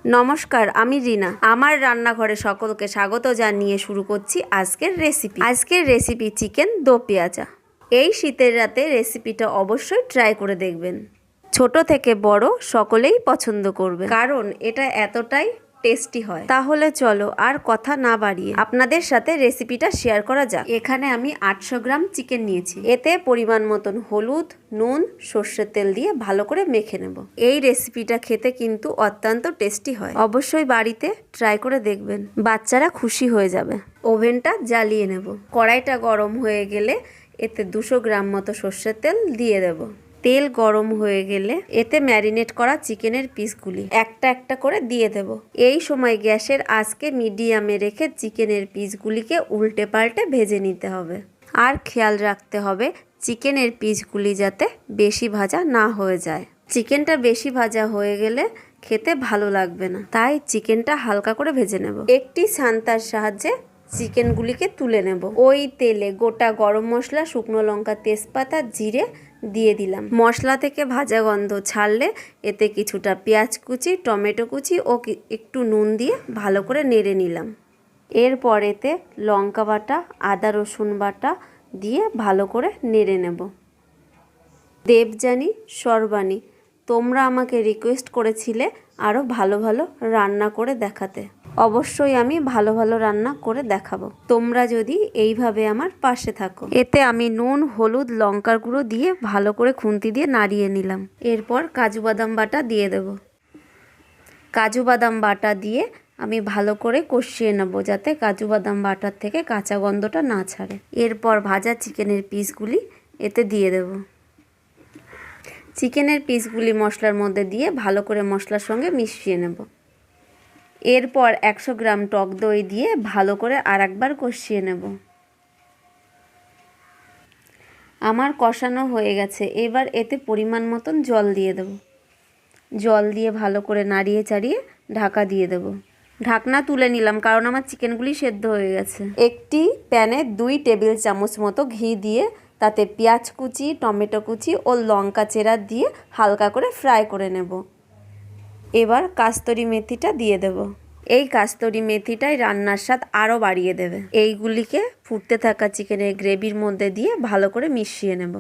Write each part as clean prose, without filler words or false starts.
নমস্কার, আমি রিনা। আমার রান্নাঘরে সকলকে স্বাগত জানিয়ে শুরু করছি আজকের রেসিপি চিকেন দো পেঁয়াজা। এই শীতের রাতে রেসিপিটা অবশ্যই ট্রাই করে দেখবেন। ছোট থেকে বড় সকলেই পছন্দ করবে, কারণ এটা এতটাই টেস্টি হয়। তাহলে চলো আর কথা না বাড়িয়ে আপনাদের সাথে রেসিপিটা শেয়ার করা যাক। এখানে আমি 800 গ্রাম চিকেন নিয়েছি। এতে পরিমাণ মতন হলুদ, নুন, সর্ষের তেল দিয়ে ভালো করে মেখে নেব। এই রেসিপিটা খেতে কিন্তু অত্যন্ত টেস্টি হয়। অবশ্যই বাড়িতে ট্রাই করে দেখবেন, বাচ্চারা খুশি হয়ে যাবে। ওভেনটা জ্বালিয়ে নেব। কড়াইটা গরম হয়ে গেলে এতে 200 গ্রাম মতো সর্ষের তেল দিয়ে দেব। তেল গরম হয়ে গেলে এতে ম্যারিনেট করা চিকেনের পিসগুলি একটা একটা করে দিয়ে দেব। এই সময় গ্যাসের আঁচকে মিডিয়ামে রেখে চিকেনের পিসগুলিকে উল্টে পাল্টে ভেজে নিতে হবে। আর খেয়াল রাখতে হবে চিকেনের পিসগুলি যাতে বেশি ভাজা না হয়ে যায়। চিকেনটা বেশি ভাজা হয়ে গেলে খেতে ভালো লাগবে না, তাই চিকেনটা হালকা করে ভেজে নেব। একটি ছান্তার সাহায্যে চিকেনগুলিকে তুলে নেব। ওই তেলে গোটা গরম মশলা, শুকনো লঙ্কা, তেজপাতা, জিরে দিয়ে দিলাম। মশলা থেকে ভাজা গন্ধ ছাড়লে এতে কিছুটা পেঁয়াজ কুচি, টমেটো কুচি ও একটু নুন দিয়ে ভালো করে নেড়ে নিলাম। এরপর এতে লঙ্কা বাটা, আদা রসুন বাটা দিয়ে ভালো করে নেড়ে নেব। দেবযানী সর্বাণী, তোমরা আমাকে রিকোয়েস্ট করেছিলে আরও ভালো ভালো রান্না করে দেখাতে। অবশ্যই আমি ভালো ভালো রান্না করে দেখাবো, তোমরা যদি এইভাবে আমার পাশে থাকো। এতে আমি নুন, হলুদ, লঙ্কার গুঁড়ো দিয়ে ভালো করে খুন্তি দিয়ে নাড়িয়ে নিলাম। এরপর কাজু বাদাম বাটা দিয়ে দেব। কাজু বাদাম বাটা দিয়ে আমি ভালো করে কষিয়ে নেব, যাতে কাজু বাদাম বাটার থেকে কাঁচা গন্ধটা না ছাড়ে। এরপর ভাজা চিকেনের পিসগুলি এতে দিয়ে দেব। চিকেনের পিসগুলি মশলার মধ্যে দিয়ে ভালো করে মশলার সঙ্গে মিশিয়ে নেব। এরপর 100 গ্রাম টক দই দিয়ে ভালো করে আরেকবার কষিয়ে নেব। আমার কষানো হয়ে গেছে। এবার এতে পরিমাণ মতন জল দিয়ে দেব। জল দিয়ে ভালো করে নাড়িয়ে চাড়িয়ে ঢাকা দিয়ে দেব। ঢাকনা তুলে নিলাম, কারণ আমার চিকেনগুলি সেদ্ধ হয়ে গেছে। একটি প্যানে 2 টেবিল চামচ মতো ঘি দিয়ে তাতে পেঁয়াজ কুচি, টমেটো কুচি ও লঙ্কা চেরা দিয়ে হালকা করে ফ্রাই করে নেব। এবার কাস্তুরি মেথিটা দিয়ে দেব। এই কাস্তুরি মেথিটাই রান্নার স্বাদ আরও বাড়িয়ে দেবে। এইগুলিকে ফুটতে থাকা চিকেনের গ্রেভির মধ্যে দিয়ে ভালো করে মিশিয়ে নেব।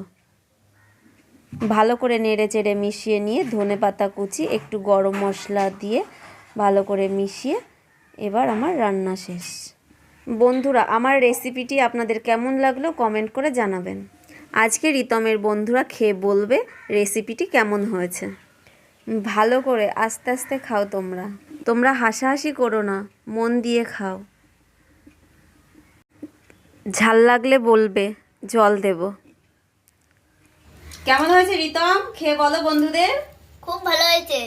ভালো করে নেড়ে চেড়ে মিশিয়ে নিয়ে ধনেপাতা কুচি, একটু গরম মশলা দিয়ে ভালো করে মিশিয়ে এবার আমার রান্না শেষ। বন্ধুরা, আমার রেসিপিটি আপনাদের কেমন লাগলো কমেন্ট করে জানাবেন। আজকে রিতমের বন্ধুরা খেয়ে বলবে রেসিপিটি কেমন হয়েছে। ভালো করে আস্তে আস্তে খাও। তোমরা হাসাহাসি করো না, মন দিয়ে খাও। ঝাল লাগলে বলবে, জল দেব। কেমন হয়েছে রিতম? খেয়ে বলো বন্ধুদের। খুব ভালো হয়েছে,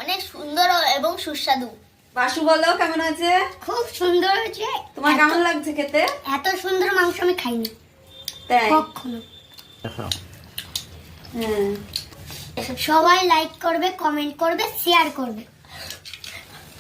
অনেক সুন্দর এবং সুস্বাদু। বাসু বলো কেমন হয়েছে? খুব সুন্দর হয়েছে। তোমার কেমন লাগছে খেতে? এত সুন্দর মাংস আমি খাইনি কখনো। সবাই লাইক করবে, কমেন্ট করবে, শেয়ার করবে।